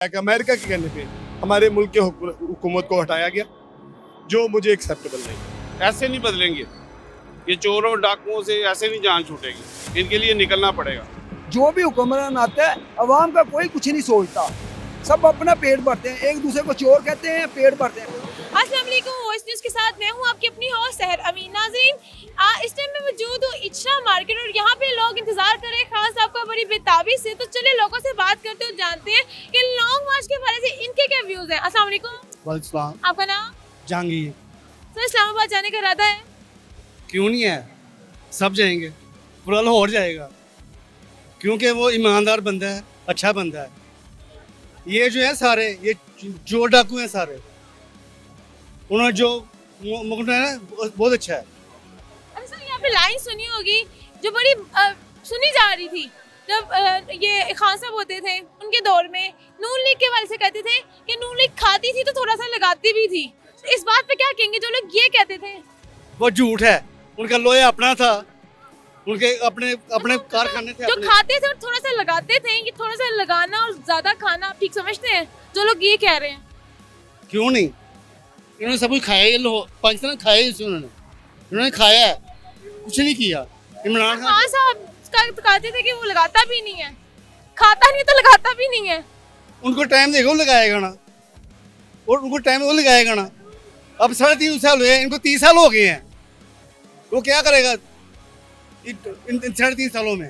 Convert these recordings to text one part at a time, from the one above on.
America के कहने पे हमारे मुल्क के हुकूमत को हटाया गया, जो मुझे एक्सेप्टेबल नहीं। ऐसे नहीं बदलेंगे, ये चोरों डाकुओं से ऐसे नहीं जान छूटेगी, इनके लिए निकलना पड़ेगा। जो भी हुक्मरान आता है अवाम का कोई कुछ नहीं सोचता, सब अपना पेट भरते हैं, एक दूसरे को चोर कहते हैं, पेट भरते हैं। अस्सलाम वालेकुम, वॉइस न्यूज़ के साथ मैं हूं आपकी अपनी होस्ट सहर अमीन। नाज़रीन, इस टाइम में मौजूद हूं इचरा मार्केट और यहाँ पे लोग इंतजार कर रहे हैं खान साहब का बड़ी बेताबी से। तो चलिए लोगों से बात करते और जानते हैं कि लॉन्ग मार्च के बारे से इनके क्या व्यूज हैं। अस्सलाम वालेकुम, आपका नाम? जहांगीर। सर, इस्लामाबाद जाने का इरादा है? क्यों नहीं है, सब जाएंगे, पूरा लाहौर जाएगा, क्योंकि वो ईमानदार बंदा है, अच्छा बंदा है। ये जो है सारे ये चोर डाकू हैं सारे, उन्होंने जो मुकदमा है ना बहुत अच्छा है। अरे सर, यहाँ पे लाइन सुनी होगी जो बड़ी सुनी जा रही थी जब ये खान साहब होते थे उनके दौर में, नून लीग के वाले से कहते थे कि नून लीग खाती थी तो थोड़ा सा लगाती भी थी। इस बात पे क्या कहेंगे जो लोग ये कहते थे? वो झूठ है, उनका लोहा अपना था, उनके अपने अपने कारखाने थे, जो खाते थे और थोड़ा सा लगाते थे। ये थोड़ा सा लगाना और ज्यादा खाना आप ठीक समझते हैं जो लोग ये कह रहे हैं? क्यों नहीं, इन्होंने सब कुछ खाया, पाकिस्तान खाया ही इन्होंने खाया है, कुछ नहीं किया। इमरान खान साहब कहते थे कि वो लगाता भी नहीं है, खाता नहीं तो लगाता भी नहीं है। उनको टाइम देखो, लगाएगा ना, और उनको टाइम वो लगाएगा ना। अब 3.5 साल हुए, इनको 30 साल हो गए हैं, वो क्या करेगा इन 3.5 सालों में?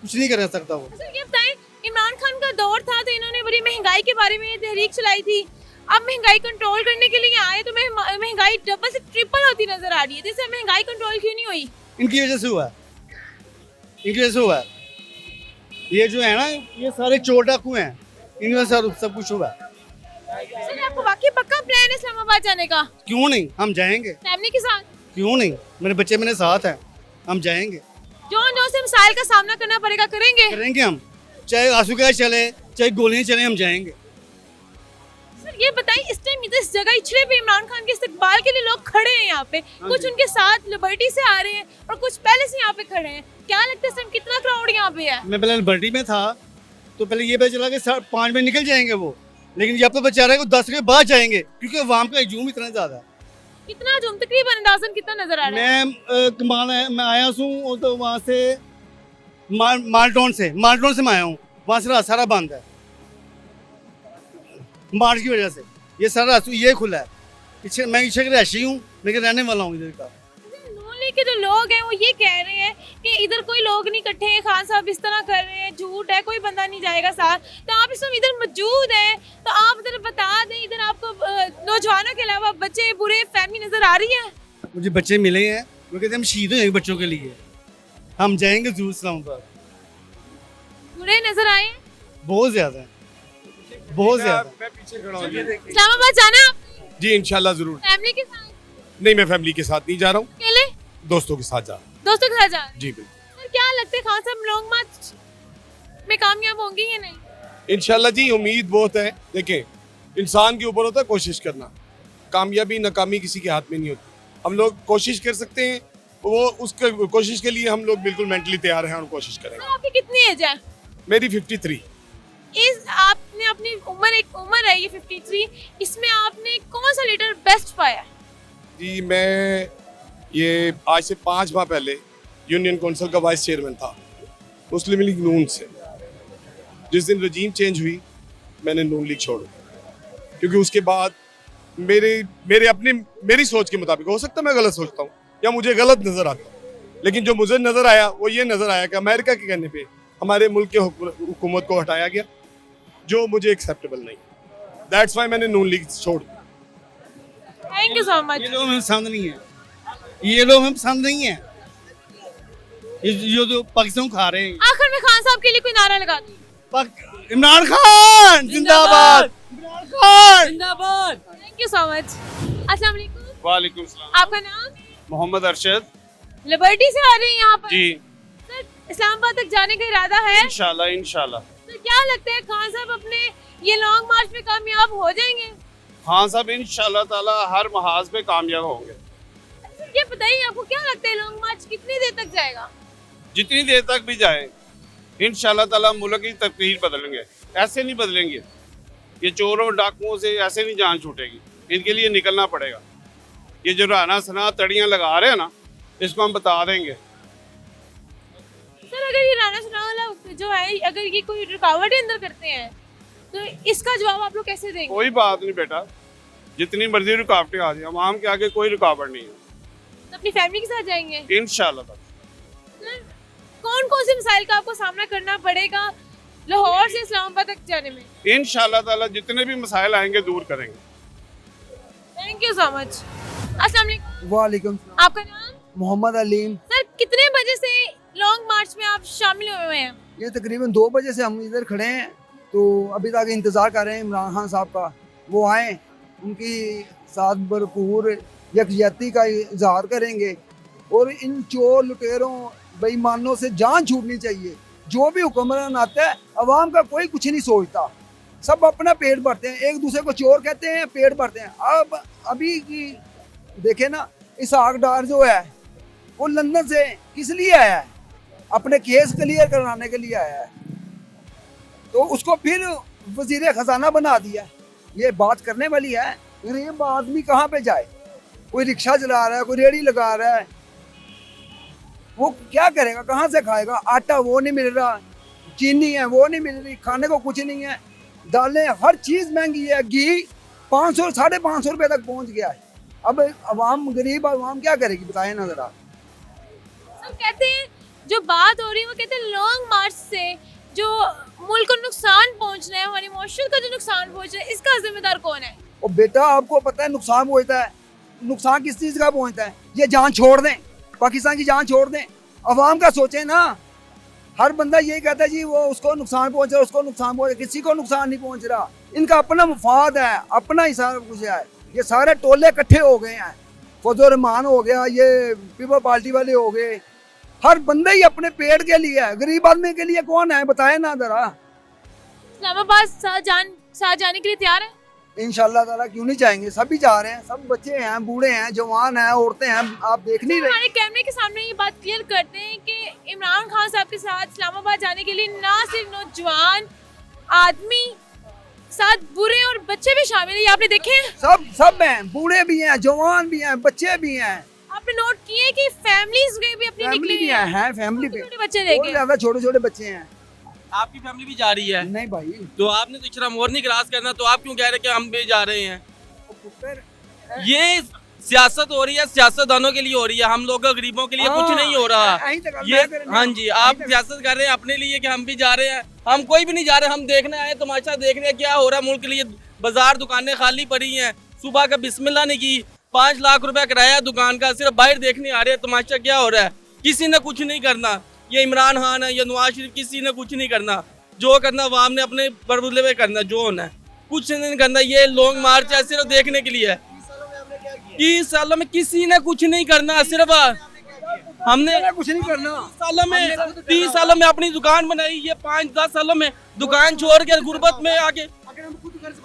कुछ नहीं कर सकता वो। सर, ये बताएं, इमरान खान का दौर था तो इन्होंने बड़ी महंगाई के बारे में तहरीक चलाई थी। अब महंगाई कंट्रोल करने के लिए आए तो महंगाई डबल से ट्रिपल होती नजर आ रही है। जैसे महंगाई कंट्रोल क्यों नहीं हुई? इनकी वजह से हुआ है, इनकी वजह से हुआ है। ये जो है ना, ये सारे चोर डाकू हैं, इनकी वजह से सब कुछ हुआ है। सर, आपको वाकई पक्का प्लान है इस्लामाबाद जाने का? क्यों नहीं, हम जाएंगे। फैमिली के साथ? क्यों नहीं, मेरे बच्चे मेरे साथ हैं, हम जाएंगे। जो से मसाइल का सामना करना पड़ेगा करेंगे हम, चाहे आंसू गैस चले, चाहे गोलियां चले, हम जाएंगे। सर, ये बताइए, इस टाइम इस जगह इचरे पे इमरान खान के इस्तकबाल के लिए लोग खड़े हैं यहाँ पे, कुछ उनके साथ लिबर्टी से आ रहे हैं और कुछ पहले से यहाँ पे खड़े हैं। क्या लगता है सर, कितना क्राउड यहाँ पे है? मैं पहले लिबर्टी में था तो पहले ये पता चला कि 5 बजे निकल जाएंगे वो, लेकिन जब तो बचा रहे हैं 10 के बाद जाएंगे, क्योंकि अवाम का हजूम इतना ज्यादा है। कितना हजूम, तकरीबन अंदाजन कितना नजर आ रहा है? मैं आया हूँ तो वहाँ से माल्टोन से मैं आया हूँ, वहाँ से सारा बंद है मार्च की वजह से। ये सारा ये खुला है, पीछे मैं पीछे का रहायशी हूँ, लेकिन रहने वाला हूँ इधर का। नून लीग के जो लोग हैं वो ये कह रहे हैं कि इधर कोई लोग नहीं इकट्ठे हैं, खान साहब इस तरह कर रहे हैं, झूठ है, कोई बंदा नहीं जाएगा साथ। तो आप इस समय इधर मौजूद हैं तो आप इधर बता दें, इधर आपको नौजवानों के अलावा बच्चे बुरे फैमिली नजर आ रही है? मुझे बच्चे मिले हैं, वो कहते हम शहीद हो बच्चों के लिए, हम जाएंगे जरूर इस्लामाबाद। बुरे नजर आए हैं? बहुत ज्यादा, बहुत ज्यादा। मैं पीछे खड़ा हूँ। इस्लामाबाद जाना है जी इंशाल्लाह जरूर। फैमिली के साथ? नहीं, मैं फैमिली के साथ नहीं जा रहा हूँ, अकेले दोस्तों के साथ जा रहा हूँ। दोस्तों के साथ जा रहे हैं? जी बिल्कुल। सर, क्या लगता है खान साहब लॉन्ग मार्च में कामयाब होंगे या नहीं? इंशाल्लाह जी, उम्मीद बहुत है। देखें, इंसान के ऊपर होता है कोशिश करना, कामयाबी नाकामी किसी के हाथ में नहीं होती। हम लोग कोशिश कर सकते हैं, वो उसके कोशिश के लिए हम लोग बिल्कुल मेंटली तैयार हैं और कोशिश करेंगे। सर, आपकी कितनी एज है? मेरी 53। आपने अपनी उम्र है ये 53, इसमें आपने कौन सा लीडर बेस्ट पाया? जी, मैं ये आज से 5 माह पहले यूनियन काउंसिल का वाइस चेयरमैन था मुस्लिम लीग नून से। जिस दिन रजीम चेंज हुई मैंने नून लीग छोड़ दी, क्योंकि उसके बाद मेरी सोच के मुताबिक, हो सकता है मैं गलत सोचता हूँ या मुझे गलत नजर आता है, लेकिन जो मुझे नजर आया वो ये नजर आया कि अमेरिका के कहने पे हमारे मुल्क के हुकूमत को हटाया गया, जो मुझे एक्सेप्टेबल नहीं। दैट्स व्हाई मैंने नून लीग छोड़ दी। Thank you so much. ये लोग हमें पसंद नहीं है, ये लोग हमें पसंद नहीं है, ये जो पाकिस्तान खा रहे हैं। आखिर में खान साहब के लिए कोई नारा लगा दो। इमरान खान जिंदाबाद, इमरान खान जिंदाबाद। Thank you so much. अस्सलाम वालेकुम। वालेकुम सलाम। आपका नाम? मोहम्मद अरशद। लिबर्टी से आ रहे हैं यहाँ पर? जी सर, इस्लामाबाद तक जाने का इरादा है? इंशाल्लाह इंशाल्लाह। तो क्या लगता है खान साहब अपने ये लॉन्ग मार्च में कामयाब हो जाएंगे? खान साहब इंशाल्लाह ताला हर महाज पे कामयाब होंगे। सर, ये बताइए, आपको क्या लगता है लॉन्ग मार्च कितनी देर तक जाएगा? जितनी देर तक भी जाए इंशाल्लाह ताला मुल्क की तकदीर बदलेंगे, ऐसे नहीं बदलेंगे। ये चोरों और डाकुओं से ऐसे नहीं जान छूटेगी, इनके लिए निकलना पड़ेगा। ये जो राना सना तड़ियाँ लगा रहे हैं ना, इसको हम बता देंगे। सर अगर ये राणा सनावला जो है अगर ये कोई रुकावट अंदर करते हैं तो इसका जवाब आप लोग कैसे देंगे? कोई बात नहीं बेटा, जितनी मर्जी रुकावटें आ जाए, आवाम के आगे कोई रुकावट नहीं है। तो अपनी फैमिली के साथ जाएंगे? इंशाल्लाह। सर कौन कौन से मसाइल का आपको सामना करना पड़ेगा लाहौर से इस्लामाबाद तक जाने में? इंशाल्लाह ताला जितने भी मसाइल आएंगे दूर करेंगे। Thank you so much. अस्सलाम वालेकुम। वालेकुम सलाम। आपका नाम? मोहम्मद अलीम। सर कितने बजे से लॉन्ग मार्च में आप शामिल हुए हैं? ये तकरीबन 2 बजे से हम इधर खड़े हैं, तो अभी तक इंतज़ार कर रहे हैं इमरान खान साहब का, वो आएँ, उनकी साथ भरपूर यकजहती का इजहार करेंगे और इन चोर लुटेरों बेईमानों से जान छूटनी चाहिए। जो भी हुक्मरान आता है अवाम का कोई कुछ नहीं सोचता, सब अपना पेट भरते हैं, एक दूसरे को चोर कहते हैं, पेट भरते हैं। अब अभी की देखे ना, इसहाक डार जो है वो लंदन से किस लिए आया है? अपने केस क्लियर कराने के लिए आया है, तो उसको फिर वजीर खजाना बना दिया। ये बात करने वाली है? गरीब आदमी कहाँ पे जाए? कोई रिक्शा चला रहा है, कोई रेड़ी लगा रहा है, वो क्या करेगा? कहाँ से खाएगा? आटा वो नहीं मिल रहा, चीनी है वो नहीं मिल रही, खाने को कुछ नहीं है, दालें हर चीज़ महंगी है, घी 500 550 रुपये तक पहुँच गया है। अब अवाम, गरीब अवाम क्या करेगी बताएं ना ज़रा। सब कहते हैं, जो बात हो रही है वो कहते हैं लॉन्ग मार्च से जो मुल्क को नुकसान पहुंच रहा है, हमारी मौशूद का जो नुकसान पहुंच रहा है, इसका जिम्मेदार कौन है? और बेटा आपको पता है नुकसान पहुंचता है, नुकसान किस चीज़ का पहुंचता है? ये जान छोड़ दें, पाकिस्तान की जान छोड़ दें, अवाम का सोचें ना। हर बंदा यही कहता है जी वो उसको नुकसान पहुंच रहा है, उसको नुकसान पहुंच रहा है, किसी को नुकसान नहीं पहुंच रहा। इनका अपना मुफाद है, अपना ही सारा कुछ है। ये सारे टोले इकट्ठे हो गए हैं, फजल रहमान हो गया, ये पीपल पार्टी वाले हो गए, हर बंदे ही अपने पेट के लिए है, गरीब आदमी के लिए कौन है बताए ना जरा। इस्लामाबाद साथ जाने के लिए तैयार है? इंशाल्लाह ताला क्यों नहीं जाएंगे, सभी जा रहे हैं, सब बच्चे हैं, बूढ़े हैं, जवान हैं, औरतें हैं, आप देख नहीं रहे। हमारे कैमरे के सामने ये बात क्लियर करते हैं कि इमरान खान साहब के साथ इस्लामाबाद जाने के लिए ना सिर्फ नौजवान आदमी, साथ बुरे और बच्चे भी शामिल है। ये आपने देखे हैं? सब हैं, बूढ़े भी हैं, जवान भी हैं, बच्चे भी हैं। आपने नोट किए कि फैमिलीज भी अपनी फैमिली निकली भी हुई हैं, फैमिली भी, छोटे बच्चे और लेके। ज्यादा छोटे छोटे बच्चे हैं। आपकी फैमिली भी जा रही है? नहीं भाई, तो आपने तो इचरा मोर नहीं क्रॉस करना, तो आप क्यों कह रहे हैं कि हम भी जा रहे हैं? ये सियासत हो रही है, सियासतदानों के लिए हो रही है, हम लोग गरीबों के लिए कुछ नहीं हो रहा ये। हाँ जी, आप सियासत कर रहे हैं अपने लिए कि हम भी जा रहे हैं, हम कोई भी नहीं जा रहे, हम देखने आए, तमाशा देख रहे हैं क्या हो रहा है मुल्क के लिए। बाजार दुकानें खाली पड़ी हैं, सुबह का बिस्मिल्लाह नहीं की, 5 लाख रुपया किराया दुकान का, सिर्फ बाहर देखने आ रहे हैं तमाशा क्या हो रहा है। किसी ने कुछ नहीं करना, ये इमरान खान है, ये नवाज शरीफ, किसी ने कुछ नहीं करना। जो करना अवाम ने अपने बरबदले में करना, जो होना है कुछ नहीं करना। ये लॉन्ग मार्च है सिर्फ देखने के लिए है। 30 सालों में किसी ने कुछ नहीं करना, सिर्फ हमने कुछ नहीं करना। 30 सालों में अपनी दुकान बनाई, ये 5-10 सालों में दुकान छोड़ के गुर्बत में आके।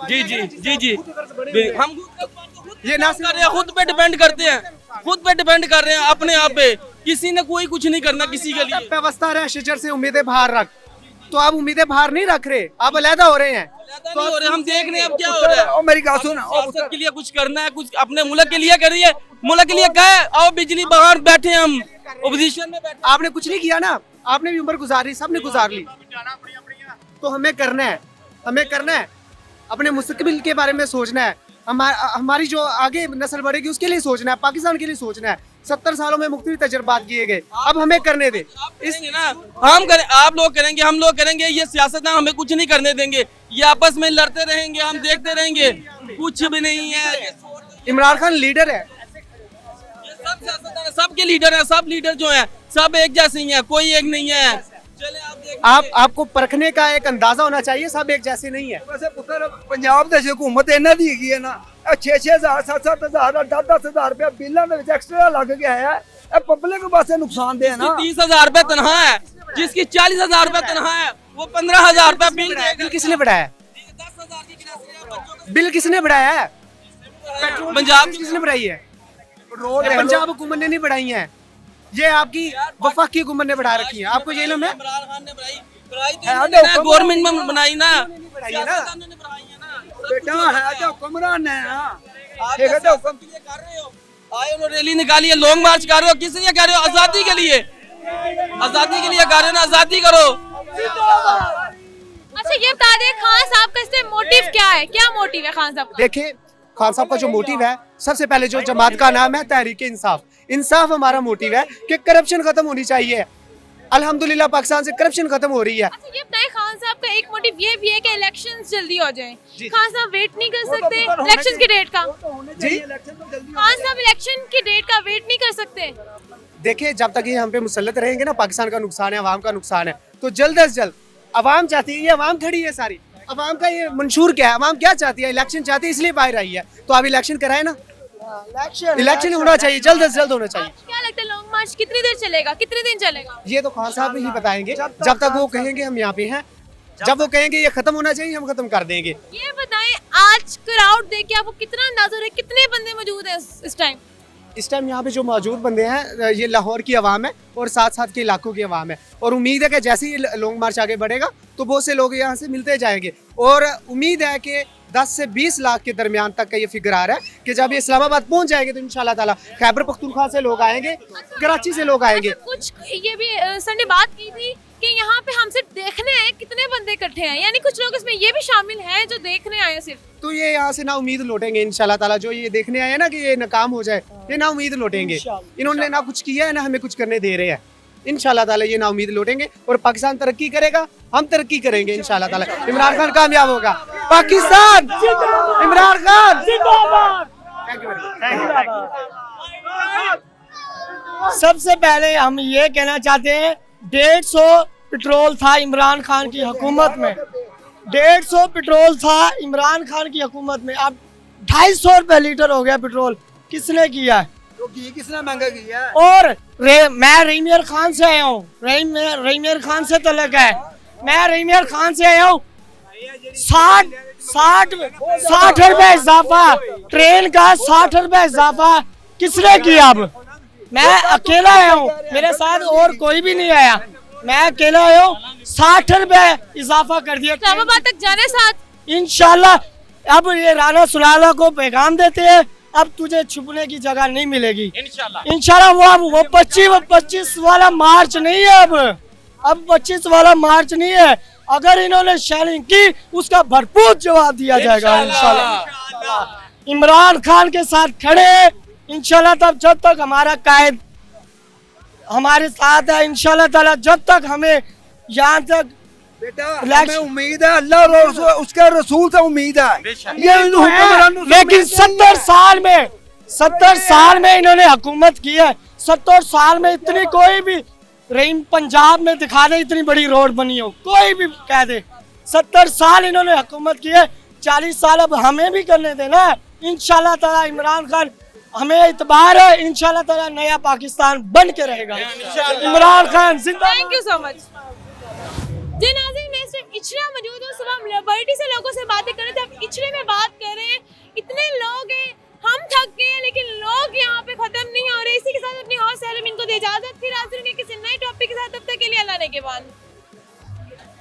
जी जी जी जी, हम ये ना कर रहे हैं, खुद पे डिपेंड करते हैं, खुद पे डिपेंड कर रहे हैं अपने आप पे। किसी ने कोई कुछ नहीं करना किसी के लिए। व्यवस्था रहे शिजर से उम्मीदें बाहर रख, तो आप उम्मीदें बाहर नहीं रख रहे, आप अलहदा हो रहे हैं। तो हम देख रहे हैं अब क्या हो रहा है। और मेरी बात सुन, सियासत के लिए कुछ करना है, कुछ अपने मुल्क के लिए करिए, मुल्क के लिए कहे आओ बिजली बाहर बैठे हम ओपोजिशन में बैठे। आपने कुछ नहीं किया ना, आपने भी उम्र गुजारी, सबने गुजार ली, तो हमें करना है, हमें करना है, अपने मुस्तकबिल के बारे में सोचना है, हमारी जो आगे नस्ल बढ़ेगी उसके लिए सोचना है, पाकिस्तान के लिए सोचना है। 70 सालों में मुख्तलिफ तजर्बात किए गए, अब हमें करने दे। इसलिए ना हम करें, आप लोग करेंगे, हम लोग करेंगे, ये सियासतदान हमें कुछ नहीं करने देंगे, ये आपस में लड़ते रहेंगे, हम देखते रहेंगे, कुछ भी नहीं है। इमरान खान लीडर है, सब सियासतदान सबके लीडर हैं, सब लीडर जो हैं सब एक जैसे ही हैं, कोई एक नहीं है। चले आपको परखने का एक अंदाजा होना चाहिए, सब एक जैसे नहीं है। वैसे पुत्र पंजाब ਦੇ हुकूमत ਇਹਨਾਂ ਦੀ ਹੈਗੀ ਹੈ ਨਾ, 6-6000 7-7000 10-10,000 रुपया बिलों ਦੇ ਵਿੱਚ ਐਕਸਟਰਾ ਲੱਗ ਗਿਆ ਹੈ, ਇਹ ਪਬਲਿਕ ਵਾਸਤੇ ਨੁਕਸਾਨ ਦੇ ਹੈ ਨਾ। 30,000 रुपए तनख्वाह है, जिसकी 40,000 रुपए तनख्वाह है, वो 15,000 रुपए बिल बिल किसने बढ़ाया? 10,000 की किराया बिल किसने बढ़ाया है? पंजाब किसने बढ़ाई है? पंजाब हुकूमत ने नहीं बढ़ाई है, ये आपकी वफाकी हुकूमत ने बढ़ा रखी है। आपको ये इल्म है? इमरान खान ने बढ़ाई गवर्नमेंट में बनाई ना, बढ़ाई है ना। बेटा है तो हुक्मरान है ना, आप ठीक है तो हुक्म के लिए कर रहे हो, आए उन्होंने रैली निकाली है, लॉन्ग मार्च कर रहे हो, किस लिए कर रहे हो? आजादी के लिए, आजादी के लिए कर रहे हो ना, आजादी करो। अच्छा ये बता दें खान साहब का इससे मोटिव क्या है, क्या मोटिव है खान साहब का? देखिए खान साहब का जो मोटिव है, सबसे पहले जो जमात का नाम है तहरीक इंसाफ, इंसाफ हमारा मोटिव है कि करप्शन खत्म होनी चाहिए। अल्हम्दुलिल्लाह पाकिस्तान से करप्शन खत्म हो रही है। अच्छा ये बताएं खान साहब का एक मोटिव ये भी है कि इलेक्शंस जल्दी हो जाएं। खान साहब वेट नहीं कर सकते इलेक्शंस की डेट का? जी खान साहब इलेक्शन की डेट का वेट नहीं कर सकते? देखिए जब तक ये हम पे मुसल्लत रहेंगे ना, पाकिस्तान का नुकसान है, अवाम का नुकसान है, तो जल्द से जल्द अवाम चाहती है, ये अवाम खड़ी है सारी, अवाम का ये मंशूर क्या है, अवाम क्या चाहती है, इलेक्शन चाहती है, इसलिए बाहर आई है। तो अब इलेक्शन कराए ना, इलेक्शन होना चाहिए, जल्द से जल्द होना चाहिए। क्या लगता है लॉन्ग मार्च कितनी देर चलेगा, कितने दिन चलेगा? ये तो खान साहब ही बताएंगे, जब तक वो कहेंगे हम यहाँ पे हैं, जब वो कहेंगे ये खत्म होना चाहिए हम खत्म कर देंगे। ये बताएं आज क्राउड देख के आपको कितना अंदाजा हो रहा है, कितने बंदे मौजूद हैं इस टाइम? इस टाइम यहाँ पे जो मौजूद बंदे हैं ये लाहौर की आवाम है और साथ साथ के इलाकों की आवाम है, और उम्मीद है कि जैसे ही लॉन्ग मार्च आगे बढ़ेगा तो बहुत से लोग यहाँ से मिलते जाएंगे, और उम्मीद है कि 10 से 20 लाख के दरमियान तक का ये फिगर आ रहा है कि जब ये इस्लामाबाद पहुँच जाएंगे तो इंशाल्लाह ताला खैबर पख्तूनख्वा से लोग आएंगे, कराची से लोग आएंगे। अच्छा, कुछ ये भी सर ने बात की थी कि यहाँ पे हम सिर्फ देखने आए, कितने बंदे इकट्ठे हैं, यानी कुछ लोग इसमें ये भी शामिल हैं जो देखने आए सिर्फ? तो ये यहाँ से ना उम्मीद लौटेंगे इंशाल्लाह ताला, जो ये देखने आए हैं ना कि ये नाकाम हो जाए, ये ना उम्मीद लौटेंगे। इन्होंने ना कुछ किया है ना हमें कुछ करने दे रहे हैं, इंशाल्लाह ताला ये ना उम्मीद लौटेंगे और पाकिस्तान तरक्की करेगा, हम तरक्की करेंगे इंशाल्लाह ताला। इमरान खान कामयाब होगा, पाकिस्तान इमरान खान जिंदाबाद। सबसे पहले हम ये कहना चाहते हैं 150 पेट्रोल था इमरान खान की हुकूमत में, 150 पेट्रोल था इमरान खान की हुकूमत में, अब 250 रुपए लीटर हो गया पेट्रोल। किसने किया है? तो किसने महंगा किया है? और मैं रहीमियर खान से आया हूँ, रहीमियर खान से तलक है, मैं रहीमियर खान से आया हूँ। 60 रुपए इजाफा, ट्रेन का 60 रुपए इजाफा किसने किया? अब मैं अकेला आया हूँ, मेरे साथ और कोई भी नहीं आया, मैं अकेला आया हूँ। 60 रुपए इजाफा कर दिया इस्लामाबाद तक जाने साथ। इंशाल्लाह अब ये राना सुलाला को पैगाम देते हैं, अब तुझे छुपने की जगह नहीं मिलेगी इंशाल्लाह। वो 25 वाला मार्च नहीं है, अब 25 वाला मार्च नहीं है। अगर इन्होंने शेयरिंग की उसका भरपूर जवाब दिया जाएगा इंशाल्लाह। इमरान खान के साथ खड़े इंशाल्लाह, तब जब तक हमारा कायद हमारे साथ है इंशाल्लाह ताला, जब तक हमें यहाँ तक बेटा हमें उम्मीद है, अल्लाह और उसके रसूल से उम्मीद है। ये लेकिन 70 साल में इन्होंने हुकूमत की है, 70 साल में इतनी कोई भी रहीम पंजाब में दिखा दे इतनी बड़ी रोड बनी हो, कोई भी कह दे। 70 साल इन्होंने हुकूमत की है, 40 साल अब हमें भी करने देना इंशाल्लाह ताला। इमरान खान हमें इतबार है इंशाल्लाह ताला, नया पाकिस्तान बन के रहेगा इमरान खान जिंदाबाद। Thank you so much. जी नाज़रीन, मैं इस टाइम इचरा मौजूद हूँ, सुबह हम लिबर्टी से लोगों से बातें कर रहे थे, अब इचरे में बात कर रहे हैं। इतने लोग हैं, हम थक गए हैं लेकिन लोग यहाँ पे खत्म नहीं हो रहे। इसी के साथ अपनी हौसला इनको दे इजाजत, फिर हाजिर होंगे किसी नए टॉपिक के साथ, तब तक के लिए अल्लाह ने के बाद।